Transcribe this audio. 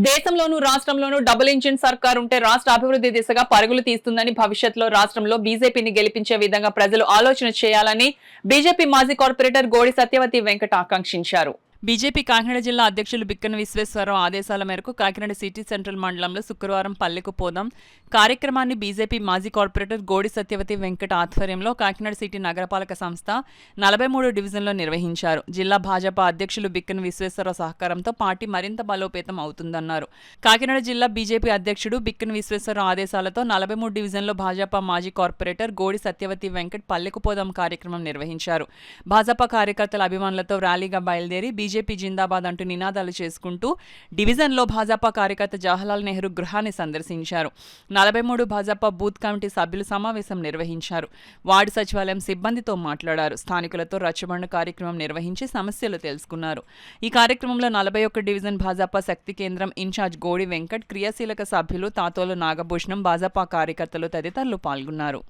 దేశంలోనూ రాష్ట్రంలోనూ double engine సర్కార్ ఉంటే రాష్ట్ర అభివృద్ధి దిశగా పరుగులు తీస్తుందని భవిష్యత్తులో రాష్ట్రంలో బీజేపీని గెలిపించే విధంగా ప్రజలు ఆలోచన చేయాలని బీజేపీ మాజీ కార్పొరేటర్ గోడి సత్యవతి వెంకట ఆకాంక్షించారు. బీజేపీ కాకినాడ జిల్లా అధ్యక్షులు బిక్కన విశ్వేశ్వరరావు ఆదేశాల మేరకు కాకినాడ సిటీ సెంట్రల్ మండలంలో శుక్రవారం పల్లెకు పోదాం కార్యక్రమాన్ని బీజేపీ మాజీ కార్పొరేటర్ గోడి సత్యవతి వెంకట ఆధ్వర్యంలో కాకినాడ సిటీ నగరపాలక సంస్థ 43 డివిజన్లో నిర్వహించారు. జిల్లా భాజపా అధ్యక్షులు బిక్కన విశ్వేశ్వరరావు సహకారంతో పార్టీ మరింత బలోపేతం అవుతుందన్నారు. కాకినాడ జిల్లా బీజేపీ అధ్యక్షుడు బిక్కన విశ్వేశ్వరరావు ఆదేశాలతో 43 డివిజన్లో భాజపా మాజీ కార్పొరేటర్ గోడి సత్యవతి వెంకట్ పల్లెకు పోదాం కార్యక్రమం నిర్వహించారు. భాజపా కార్యకర్తల అభిమానులతో ర్యాలీగా బయలుదేరి బీజేపీ జిందాబాద్ అంటూ నినాదాలు చేసుకుంటూ డివిజన్లో భాజపా కార్యకర్త జవహర్లాల్ నెహ్రూ గృహాన్ని సందర్శించారు. 43 భాజపా బూత్ కమిటీ సభ్యులు సమావేశం నిర్వహించారు. వార్డు సచివాలయం సిబ్బందితో మాట్లాడారు. స్థానికులతో రచ్చబండ కార్యక్రమం నిర్వహించి సమస్యలు తెలుసుకున్నారు. ఈ కార్యక్రమంలో 41 డివిజన్ భాజపా శక్తి కేంద్రం ఇన్ఛార్జ్ గోడి వెంకట్, క్రియాశీలక సభ్యులు తాతోలు నాగభూషణం, భాజపా కార్యకర్తలు తదితరులు పాల్గొన్నారు.